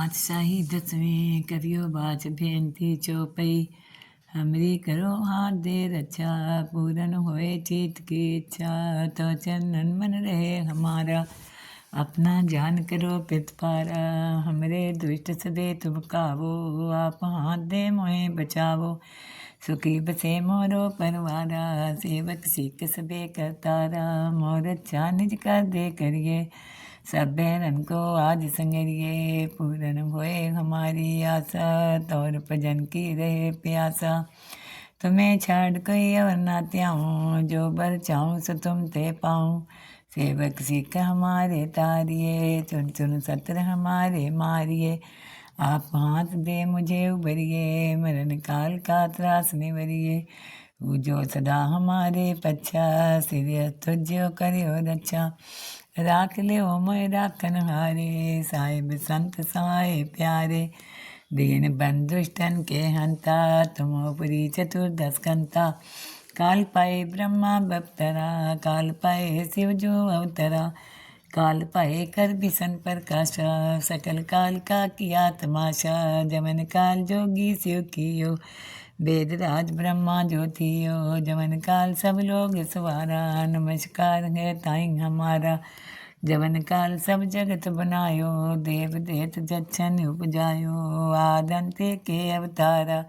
पातशाही 10वें करियो बाच बेनती चौपई। हमरी करो हाथ दे रक्षा, पूरन होए चित की इच्छा। तो चरणन मन रहे हमारा, अपना जान करो पितपारा। हमरे दुष्ट सदे तुम कावो, आप हाथ दे मोहे बचावो। सुखी बसे मोरो परवारा, सेवक सीख सबे करतारा। मोर अच्छा निज कर दे करिए, सब बहनन को आज संगरिए। पूरन होए हमारी आशा, तौर भजन की रहे प्यासा। तुम्हें छाड़ कोई और ना त्याऊँ, जो बर चाहूँ सो तुम ते पाऊँ। सेवक सिख हमारे तारिये, चुन चुन सत्र हमारे मारिए। आप हाथ दे मुझे उबरिए, मरण काल का त्रास निवरिए। जो सदा हमारे पच्छा, सिर तुझो करियो रक्षा। राख ले ओ मोय राखन हारे, साहिब संत सहाय प्यारे। दीन बंधुष्टन के हंता, तुम पुरी चतुर्दश कंता। काल पाए ब्रह्मा बप्तरा, काल पाए शिव जो अवतरा। काल पाए कर बिसन प्रकाशा, सकल काल का किया तमाशा। जमन काल जोगी शिव कियो, वेद राज ब्रह्मा ज्योतियो। जमन काल सब लोग सवारा, नमस्कार है ताई हमारा। जवन काल सब जगत बनायो, देव देत जच्छन उपजायो। आदंते के अवतारा,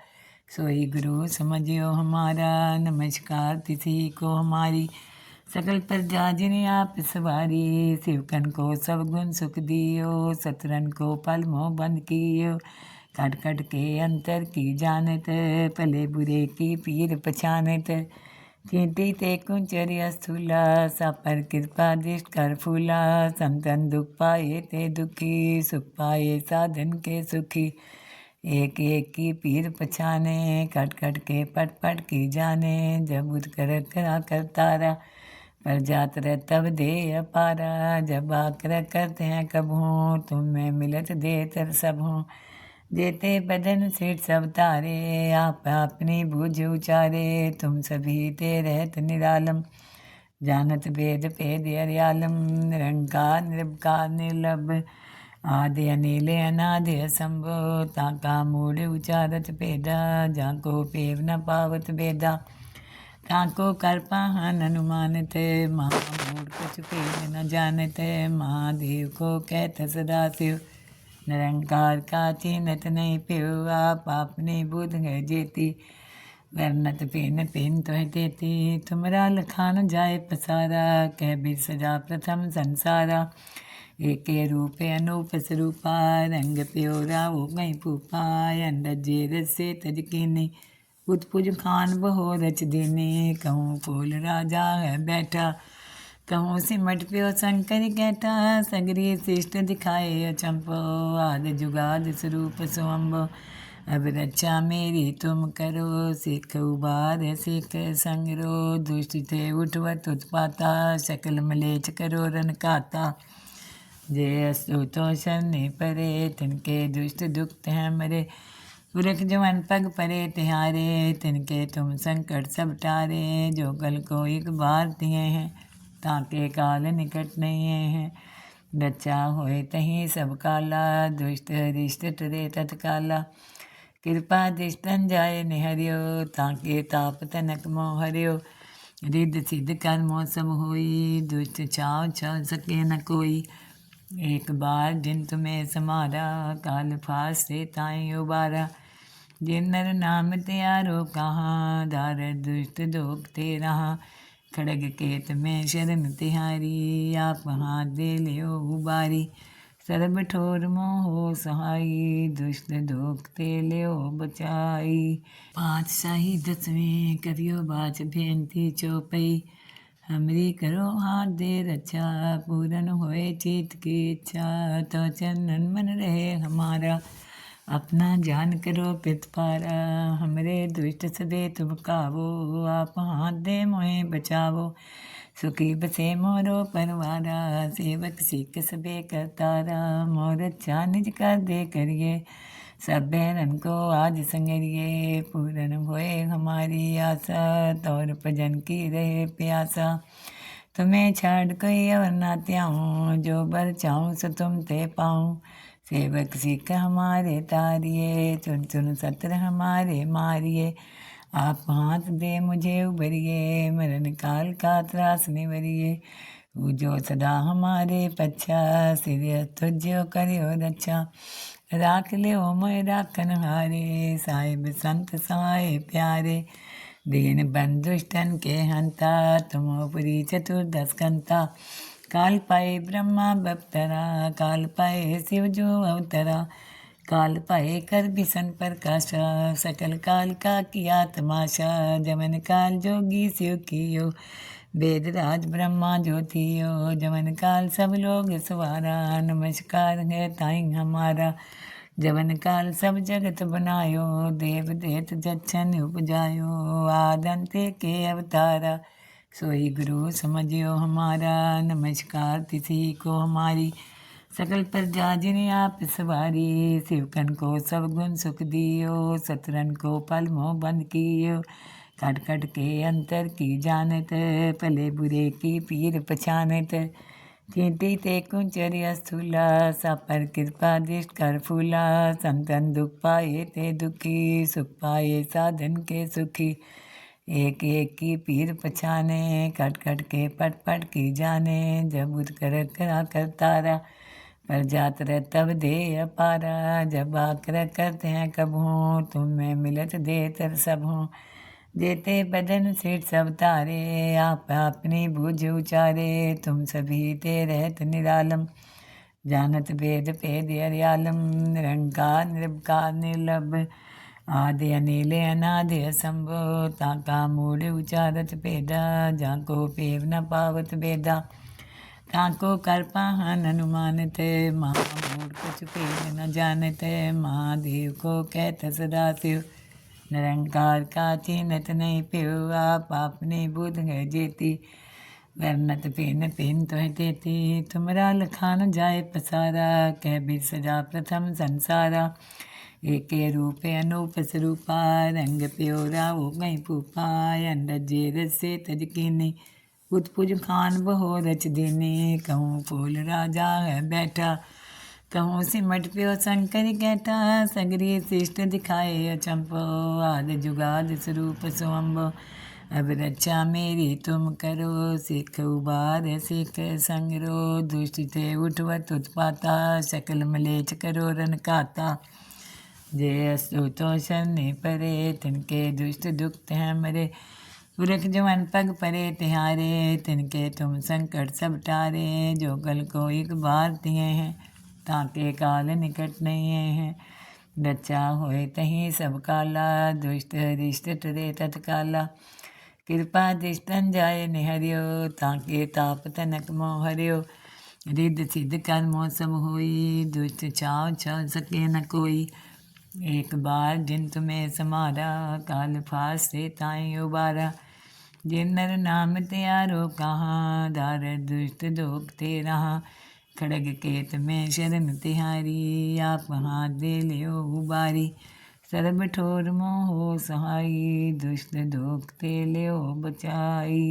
सोई गुरु समझियो हमारा। नमस्कार तिथि को हमारी, सकल प्रजा जिन्हें आप सवारी। शिवकन को सब गुण सुख दियो, सतरन को पल मोह बंद कियो। कट कट के अंतर की जानत, भले बुरे की पीर पछानत। चींटी ते कुंचरी स्थूला, सापर कृपा दृष्ट कर फूला। संतन दुख पाए ते दुखी, सुख पाए साधन के सुखी। एक एक की पीर पछाने, कट कट के पट पट की जाने। जब उठ कर करा करतारा, पर जात रह तब दे अपारा। जब आकर करते हैं कब हों, तुम में मिलत दे तर सब हों। देते बदन सेठ सब तारे, आप अपनी बूझ उचारे। तुम सभी ते रहत निरालम, जानत वेद पेद अर्यालम। निरंकार निर्विकार निर्लभ, आदि अनिल अनादि असंभो। ताका मूढ़ उचारत भेदा, जाको पेव न पावत भेदा। ताको कर पाहन अनुमानित, महामूढ़ कुछ पेव न जानत। महादेव को कहत सदा शिव, निरंकार का चिन्हत नहीं पियो। आप अपने बुध है जेती, वर्णत पेन पेन तो है देती। तुमरा लखान जाए पसारा, कह भी सजा प्रथम संसारा। एक रूप अनूप स्वरूपा, रंग प्योरा हो गई फूफा। अंडज जेरस से तज कीनी, उत्पुज खान बहो रच दीनी। कहूँ फूल राजा है बैठा, कहूँ सिमट प्यो शंकर कहता। सगरी शिष्ट दिखाए अचंपो, आद जुगाद स्वरूप स्वम्भो। अब रक्षा मेरी तुम करो, सिख उबार सिख संगरो। दुष्ट थे उठवत उत्पाता, सकल मलेच करो रन खाता। जे असु तो शरणे परे, तिनके दुष्ट दुख हैं मरे। पुरख जवन पग परे तिहारे, तिनके तुम संकट सब टारे। जो कल को एक बार दिए हैं, ताके काल निकट नहीं हैं। रक्षा होए तहीं सब काला, दुष्ट रिष्ट टरे तत्काला। कृपा दृष्टन जाए निहरियो, ताके ताप तनक मोह हरियो। रिद्ध सिद्ध कर्मों सब होई, दुष्ट छाव छाव सके न कोई। एक बार जिन तुम्हें समारा, काल फास से ताई उबारा। जिन नर नाम त्यारो कहाँ, दार दुष्ट दोख ते रहा। खड़ग केत में शरण तिहारी, आप हाथ दे लियो उबारी। सर्ब ठोर मोह सहाई, दुष्ट दोख ते लियो बचाई। पातशाही 10वें करियो बाच बेनती चौपई। हमरी करो हाथ दे रक्षा, पूरन होए चित की इच्छा। तो चरणन मन रहे हमारा, अपना जान करो पितपारा। हमरे दुष्ट सदे तुम कावो, आप हाथ दे मोहे बचावो। सुखी बसे मोरो परवारा, सेवक सिख सबे करतारा। मोर अच्छा निज कर दे करिए, सब बहनन को आज संगरिए। पूरन होए हमारी आशा, तौर भजन की रहे प्यासा। तुम्हें छाड़ कोई और ना त्याऊँ, जो बर चाहूँ सो तुम ते पाऊँ। सेवक सिख हमारे तारिये, चुन चुन सत्र हमारे मारिये। आप हाथ दे मुझे उबरिए, मरण काल का त्रास निवरिए। जो सदा हमारे पच्छा, सिर तुझ्यो करियो रक्षा। राख लियो मोय राखन हारे, साहिब संत सहाय प्यारे। दीन बंधुष्टन के हंता, तुमोपुरी चतुर्दश कंता। काल पाए ब्रह्मा बप्तरा, काल पाए शिव जो अवतरा। काल पाए कर बिसन प्रकाशा, सकल काल का किया तमाशा। जमन काल जोगी शिव कियो, वेद राज ब्रह्मा ज्योतियो। जमन काल सब लोग सवारा, नमस्कार है ताई हमारा। जवन काल सब जगत बनायो, देव देत जच्छन उपजायो। आदंते के अवतारा, सोई गुरु समझियो हमारा। नमस्कार तिथि को हमारी, सकल प्रजा जिन्हें आप सवारी। शिवकन को सब गुण सुख दियो, सतरन को पल मोह बंद कियो। कट कट के अंतर की जानत, भले बुरे की पीर पछानत। कीर्ति ते कुंचर्य स्थूला, सापर कृपा दृष्ट कर फूला। संतन दुख पाए ते दुखी, सुख पाए साधन के सुखी। एक एक की पीर पछाने, कट कट के पट पट की जाने। जब उठ कर करा कर तारा, पर जात रह तब दे अपारा। जब आकर करते हैं कब हों, तुम्हें मिलत दे तर सब हों। जेते बदन सेठ सब तारे, आप अपनी बुझ उचारे। तुम सभी ते रहत निरालम, जानत वेद पेद अर्यालम। निरंकार निर्विकार निर्लभ, आदि अनिल अनादि असंभो। ताका मूढ़ उचारत पेदा, जाको पेव न पावत बेदा। ताको कर पाहन अनुमानत, महामूढ़ कुछ पेद न जानत। महादेव को कहत सदा शिव, निरंकार का चिन्हत नहीं पियो। आप अपने बुध है जेती, वर्णत पिन पिन तुह देती। तुमरा लखान जाए पसारा, कह भी सजा प्रथम संसारा। एक रूप अनूप स्वरूपा, रंग प्योरा वो गई पूपा। अंडजे रसे तज कीनी, उत्पुज खान बहो रच दीनी। कहूँ फूल राजा है बैठा, कहूँ सिमट प्यो शंकर कैटा। सगरी शिष्ट दिखाए अचंपो, आद जुगाद स्वरूप स्वम्भो। अब रक्षा मेरी तुम करो, सिख उबार सिख संगरो। दुष्ट थे उठवत उत्पाता, सकल मलेच करो रन खाता। जे असो तो शरने परे, तिनके दुष्ट दुख हैं मरे। पुरख जवन पग परे तिहारे, तिनके तुम संकट सब टारे। जो कल को एक बार दिए हैं, ताके काल निकट नहीं हैं। रक्षा होए तहीं सब काला, दुष्ट हरिष्ट टरे तत्काला। कृपा दृष्टन जाय निहरियो, ताके ताप तनक मोह हरियो। रिद्ध सिद्ध कर्मों सब होई, दुष्ट छाव छल सके न कोई। एक बार जिन तुम्हें समारा, काल फास से ताई उबारा। जिन नर नाम त्यारो कहाँ, दार दुष्ट दोख ते रहा। खड़ग केत में शरण तिहारी, आप हाथ दे लियो उबारी। सर्ब ठोर मोहो सहाई, दुष्ट दोख ते लियो बचाई।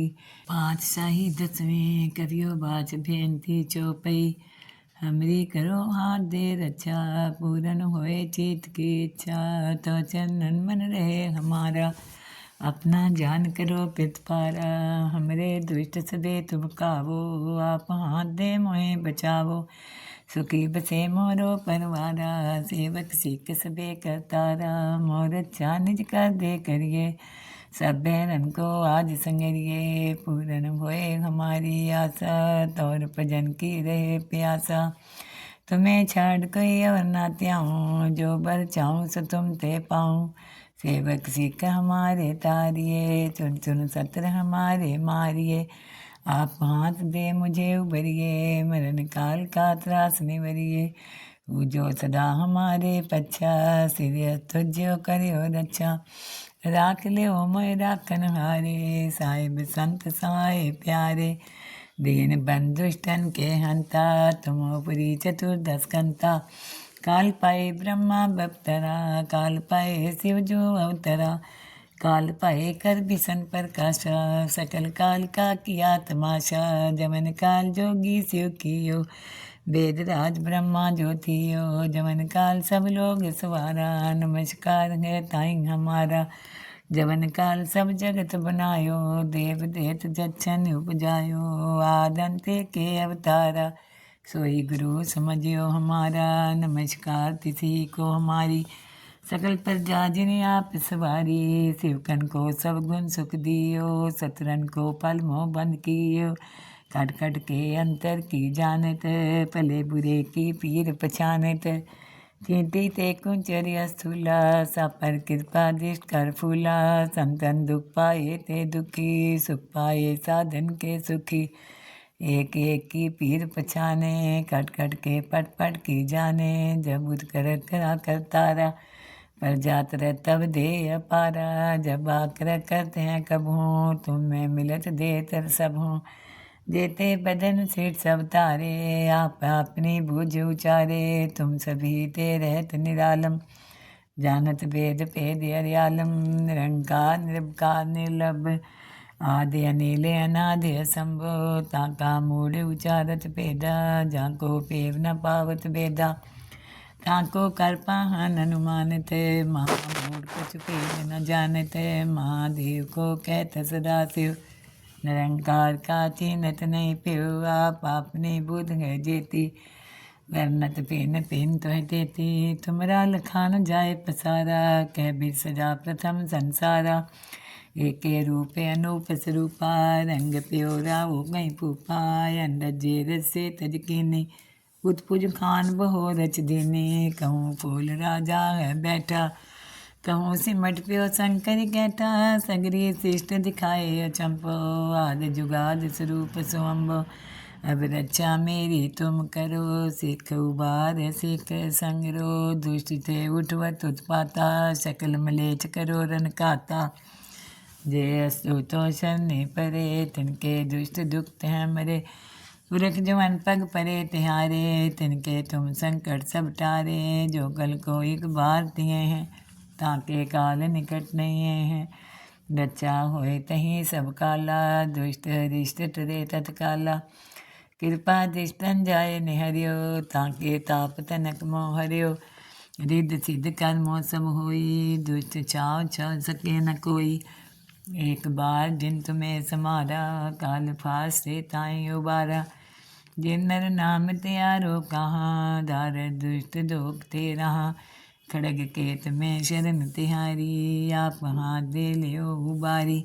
पातशाही दसवें करियो बाच बेनती चौपई। हमरी करो हाथ दे रक्षा, पूरन होए चित की इच्छा। तो चरणन मन रहे हमारा, अपना जान करो पितपारा। हमरे दुष्ट सदे तुम कावो, आप हाथ दे मोहे बचावो। सुखी बसे मोरो परवारा, सेवक सिख सबे करतारा। मोर अच्छा निज कर दे करिए, सब बहरन को आज संगरिए। पूरन होए हमारी आशा, तौर भजन की रहे प्यासा। तुम्हें छाड़ कोई और ना त्याऊँ, जो बर चाहूँ सो तुम ते पाऊँ। सेवक सिख हमारे तारिये, चुन चुन सत्र हमारे मारिये। आप हाथ दे मुझे उबरिए, मरण काल का त्रास निवरिए। जो सदा हमारे पच्छा, सिर तुझ्यो करियो रक्षा। राख लियो मोय राखन हारे, साहिब संत सहाय प्यारे। दीन बंधुष्टन के हंता, तुमोपुरी चतुर्दश कंता। काल पाए ब्रह्मा बप्तरा, काल पाए शिव जो अवतरा। काल पाए कर बिसन प्रकाशा, सकल काल का किया तमाशा। जमन काल जोगी शिव कियो, वेद राज ब्रह्मा ज्योतियो जवन काल सब लोग सवारा। नमस्कार है ताई हमारा जवन काल सब जगत बनायो। देव देत जच्छन उपजायो आदंते के अवतारा। सोई गुरु समझियो हमारा नमस्कार तिथि को हमारी। सकल प्रजा जिन्हें आप सवारी शिवकन को सब गुण सुख दियो। सतरन को पल मोह बंद कियो कट कट के अंतर की जानत। भले बुरे की पीर पछानत चींटी ते कुंचर्य स्थूला सा पर कृपा दृष्ट कर फूला। संतन दुख पाए ते दुखी सुख पाए साधन के सुखी। एक एक की पीर पछाने कट कट के पट पट की जाने। जब उठ कर करा करतारा पर जात रह तब दे अपारा। जब आकर करते हैं कब हो तुम्हें मिलत दे तर सब हो। देते बदन सेठ सब तारे आप अपनी बुझ उचारे। तुम सभी ते रहत निरालम जानत वेद पेद अर्यालम। निरंकार निरंकार निर्लभ आदि अनिल अनादि असंभो। ताका मूढ़ उचारत पेदा जाको पेव न पावत वेदा। ताको कर पाहन अनुमानित महामूढ़ कुछ पेद न जानत। महादेव को कहत सदा शिव निरंकार का चिन्हत नहीं पियो। आप अपनी बुध है जेती वर्णत पेन पेन तो देती। तुमरा लखान जाए पसारा कह भी सजा प्रथम संसारा। एक रूप अनूप स्वरूपा रंग प्योरा वो गई फूफा। अंडजे रसे तजकीनी उत्पुज खान बहो रच दीनी। कहूँ फूल राजा है बैठा कहूँ सिमट प्यो शंकर कहता। सगरी शिष्ट दिखाए अचंपो आद जुगाद स्वरूप स्वम्भो। अब रक्षा मेरी तुम करो सिख उबार सिख संगरो। दुष्ट थे उठवत उत्पाता सकल मलेच करो रन खाता। जे असु तो शरणे परे तिनके दुष्ट दुख हैं मरे। पुरख जवन पग परे तिहारे तिनके तुम संकट सब टारे। जो कल को एक बार दिए हैं ताके काल निकट नहीं है। रक्षा होए तहीं सब काला दुष्ट रिष्ट टरे तत्काला। कृपा दृष्टन जाए निहरियो ताके ताप तनक मोह हरियो। रिद्ध सिद्ध कर्मों सब होई दुष्ट छाव छ सके न कोई। एक बार जिन तुम्हें समारा काल फास से ताई उबारा। जिन नर नाम त्यारो कहाँ दार दुष्ट दोख ते रहा। खड़ग केत में शरण तिहारी आप हाथ दे लियो उबारी।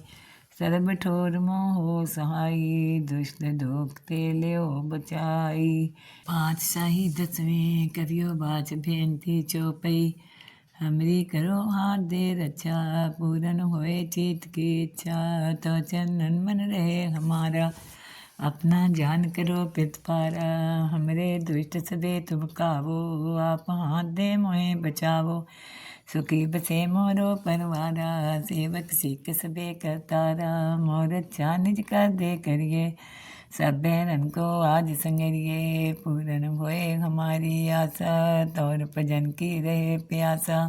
सर्ब ठोर मोह सहाई दुष्ट दोख ते लियो बचाई। पातशाही दसवें करियो बाच भेंती चौपई। हमरी करो हाथ दे रक्षा पूरन होए चित की इच्छा। तो चरणन मन रहे हमारा अपना जान करो पितपारा। हमरे दुष्ट सदे तुम कावो आप हाथ दे मोहे बचावो। सुखी बसे मोरो परवारा सेवक सिख सबे करतारा। मोर अच्छा निज कर दे करिए सब बहरन को आज संगरिए। पूरन होए हमारी आशा तौर भजन की रहे प्यासा।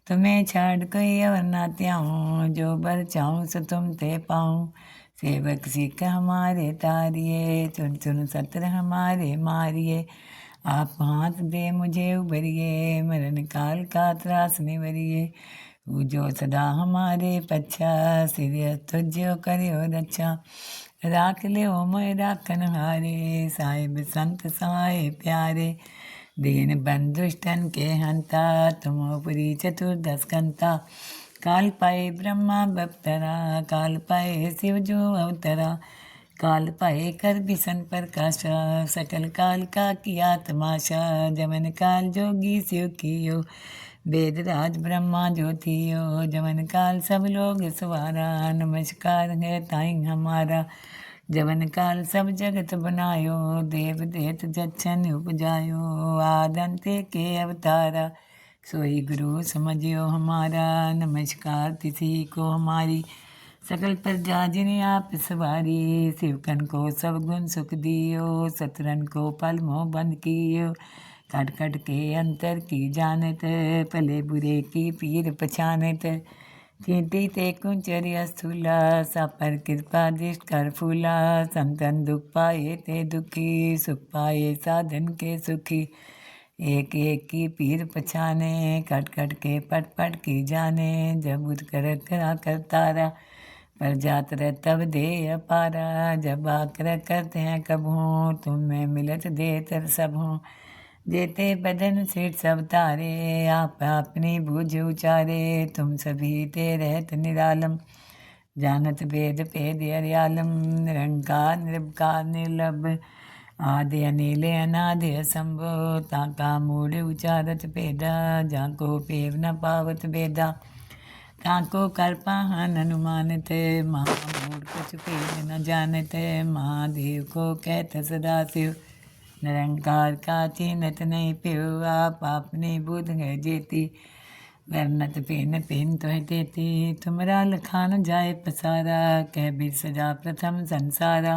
तुम्हें छाड़ कोई अवर ना त्याऊँ जो बर चाहूँ सो तुम ते पाऊँ। सेवक सिख हमारे तारिये चुन चुन सत्र हमारे मारिए। आप हाथ दे मुझे उबरिए मरण काल का त्रास निवरिए। जो सदा हमारे पच्छा सिर तुझो करियो रक्षा। राख ले ओ मोय राखन हारे साहिब संत सहाय प्यारे। दीन बंधुष्टन के हंता तुमोपरी चतुर्दश कंता। काल पाए ब्रह्मा बप्तरा काल पाए शिव जो अवतरा। काल पाए कर बिसन प्रकाशा सकल काल का किया तमाशा। जमन काल जोगी शिव कियो वेद राज ब्रह्मा ज्योतियो। जमन काल सब लोग सवारा नमस्कार है ताई हमारा। जवन काल सब जगत बनायो देव देत जच्छन उपजायो। आदंते के अवतारा सोई गुरु समझियो हमारा। नमस्कार तिथि को हमारी सकल प्रजा जिन्हें आप सवारी। शिवकन को सब गुण सुख दियो सतरन को पल मोह बंद कियो। कट कट के अंतर की जानत भले बुरे की पीर पछानत। कीर्ति ते कुंचर्य स्थूला सा पर कृपा दृष्ट कर फूला संतन दुख पाए ते दुखी सुख पाए साधन के सुखी एक एक की पीर पछाने कट कट के पट पट की जाने जब उठ कर करा कर तारा पर जात रह तब दे अपारा जब आकर करते हैं कब हो तुम में मिलत दे तर सब हो देते बदन सिर सब तारे आप अपनी बूझ उचारे तुम सभी ते रहत निरालम जानत वेद पेद अर्यालम निरंकार निर्विकार निर्लभ आदि अनिले अनादि असंभो ताका मूढ़ उचारत भेदा जाको पेव न पावत भेदा ताको कर्पाहन अनुमानित महामूढ़ कुछ पेद न जानत महादेव को कहत सदा शिव निरंकार का चिन्हत नहीं प्यो आप अपने बुध है जेती वर्णत पेन पेन तो देती तुमरा लखान जाए पसारा कह बिर सजा प्रथम संसारा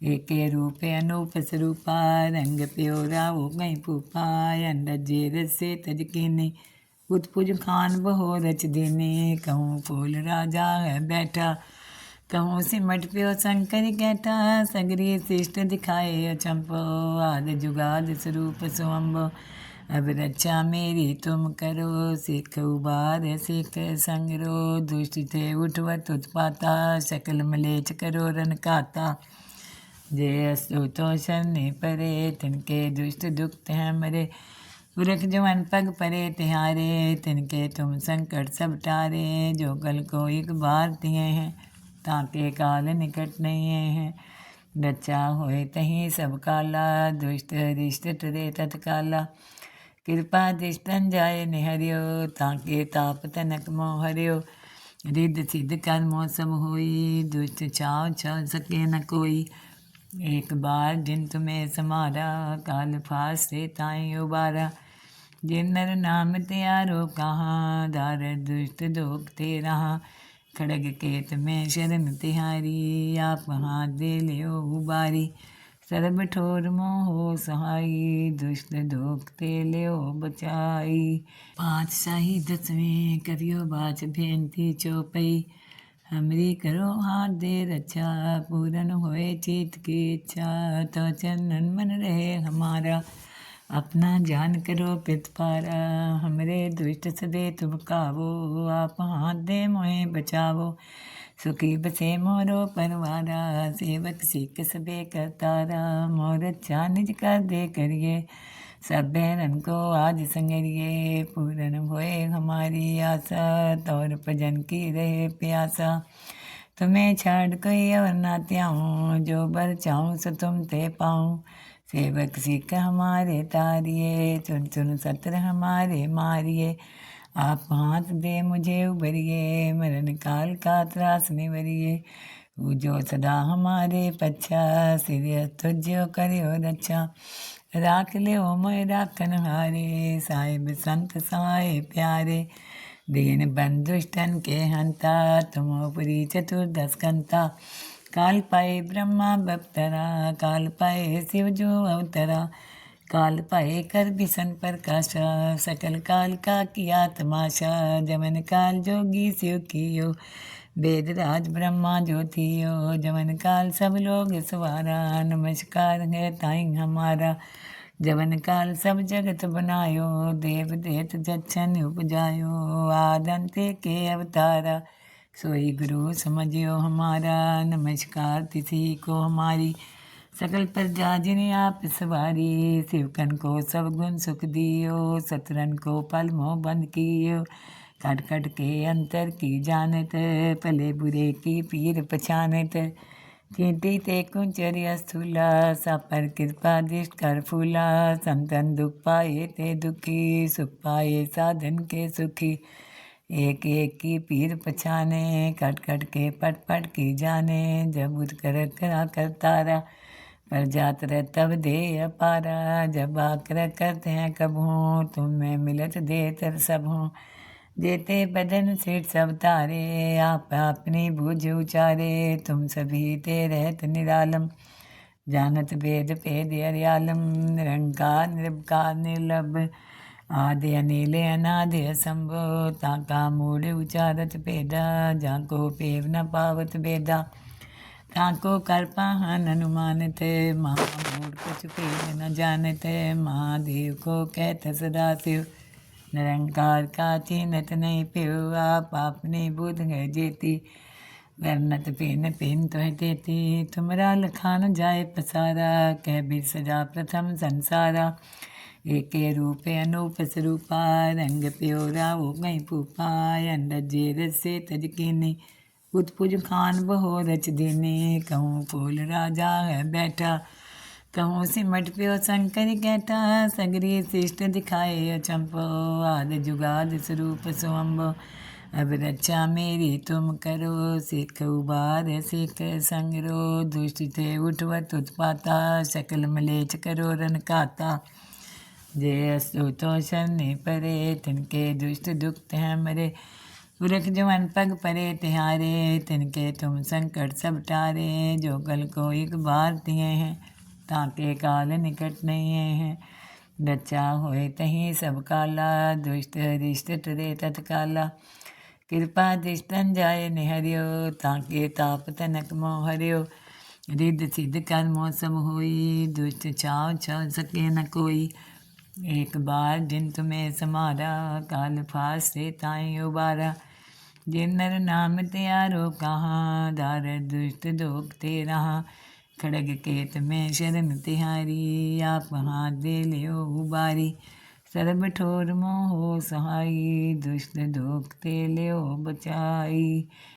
एक रूप अनूप स्वरूपा रंग प्योरा हो गई पूपा अंडजे से तज कीनी उत्पुज खान बहो रच देने कहूँ फूल राजा है बैठा कहूँ सिमट प्यो शंकर कहता सगरी शिष्ट दिखाए अचंपो आदि जुगाद स्वरूप स्वम्भो अब रक्षा मेरी तुम करो सिख उबार सिख संगरो दुष्ट थे उठवत उत्पाता शकल मलेच करो रन खाता जय अस्तु तो शरणे परे तिनके दुष्ट दुख हैं मरे पुरख जवन पग परे तिहारे तिनके तुम संकट सब टारे जो कल को एक बार दिए हैं ताके काल निकट नहीं है रक्षा होए तहीं सब काला दुष्ट रिष्ट टरे तत्काला कृपा दृष्टन जाए निहरियो ताके ताप तनक मोह हरियो रिद्ध सिद्ध कर्मों सब होई दुष्ट छाव छल सके न कोई एक बार जिन तुम्हें समारा काल फास से ताई उबारा जिन नर नाम त्यारो कहाँ दार दुष्ट दोख ते रहा खड़ग केत में शरण तिहारी आप हाथ दे लियो उबारी सर्ब ठोर मोहो सहाई दुष्ट दोख ते लियो बचाई पाँच शाही दसवें करियो बाच भेंती चौपई हमरी करो हाथ दे रक्षा पूरन होए चित की इच्छा तो चरणन मन रहे हमारा अपना जान करो पितपारा हमरे दुष्ट सदे तुम कावो आप हाथ दे मोहे बचावो सुखी बसे मोरो परवारा सेवक सिख सबे करतारा मोर अच्छा निज कर दे करिए सब बहनन को आज संगरिए पूरन होए हमारी आशा तौर भजन की रहे प्यासा तुम्हें छाड़ कोई और ना त्याऊँ जो बर चाहूँ सो तुम ते पाऊँ सेवक सिख हमारे तारिये चुन चुन सत्र हमारे मारिए आप हाथ दे मुझे उबरिए मरण काल का त्रास निवरिए जो सदा हमारे पच्छा सिर तुझो करियो रक्षा राख ले ओ मोय राखन हारे साहिब संत साए प्यारे दीन बंधुष्टन के हंता तुम पुरी चतुर्दश कंता काल पाए ब्रह्मा बप्तरा काल पाए शिव जो अवतरा काल पाए कर भीषण प्रकाशा सकल काल का किया तमाशा जमन काल जोगी शिव कियो वेद राज ब्रह्मा जो थियो जमन काल सब लोग सवारा नमस्कार है ताई हमारा जवन काल सब जगत बनायो देव देत जच्छन उपजायो आदंते के अवतारा सोई गुरु समझियो हमारा नमस्कार तिथि को हमारी सकल प्रजा जिन्हें आप सवारी शिवकन को सब गुण सुख दियो सतरन को पल मोह बंद कियो कट कट के अंतर की जानत भले बुरे की पीर पछानत कीर्ति ते कुंचर्य स्थूला सा पर कृपा दृष्ट कर फूला संतन दुख पाए ते दुखी सुख पाए साधन के सुखी एक एक की पीर पछाने कट कट के पट पट की जाने जब उठ कर करा कर तारा पर जात रह तब दे अपारा जब आकर करते हैं कब हों तुम में मिलत दे तर सब हों देते बदन सिर सब तारे आप अपनी बूझ उचारे तुम सभी ते रहत निरालम जानत वेद पेद अर्यालम निरंकार निर्विकार निर्लभ आदि अनिल अनादि असंभो ताका मूढ़ उचारत भेदा जाको पेव न पावत बेदा ताको कर पाहन अनुमानित महामूढ़ कुछ पेव न जानत महादेव को कहत सदा शिव निरंकार का चिन्हत नहीं पिव आप आपने बुध है जेती वर्णत पेन पेन तुह तेती तुमरा लखान जाय पसारा कह बिर सजा प्रथम संसारा एके रूपे अनूप स्वरूपा रंग प्योरा वो गई पूपा अंडजे रसे तजकीनी उत्पुज खान बहो रच दीने कहूँ फूल राजा है बैठा कहूँ सिमट प्यो शंकर कहता सगरी शिष्ट दिखाए अचंपो आद जुगाद स्वरूप स्वम्भो अब रक्षा मेरी तुम करो सिख उबार सिख संगरो दुष्ट थे उठवत उत्पाता सकल मलेच करो रन खाता जे असो तो शरणे परे तिनके दुष्ट दुख हैं मरे पुरख जवन पग परे तिहारे तिनके तुम संकट सब टारे जो कल को एक बार तिये हैं ताके काल निकट नहीं हैं रचा होए तहीं सब काला दुष्ट रिष्ट टरे तत्काला कृपा दिष्टन जाय निहरियो ताके ताप तनक मोह हरियो रिद्ध सिद्ध कर्मों सब होई दुष्ट छाव छाव सके न कोई एक बार जिन तुम्हें समारा काल फास से ताई उबारा जिन नर नाम त्यारो कहाँ दार दुष्ट दोख ते रहा खड़ग केत में शरण तिहारी आप हाथ दे लियो उबारी सर्ब ठोर मोह सहाई दुष्ट दोख ते लियो बचाई।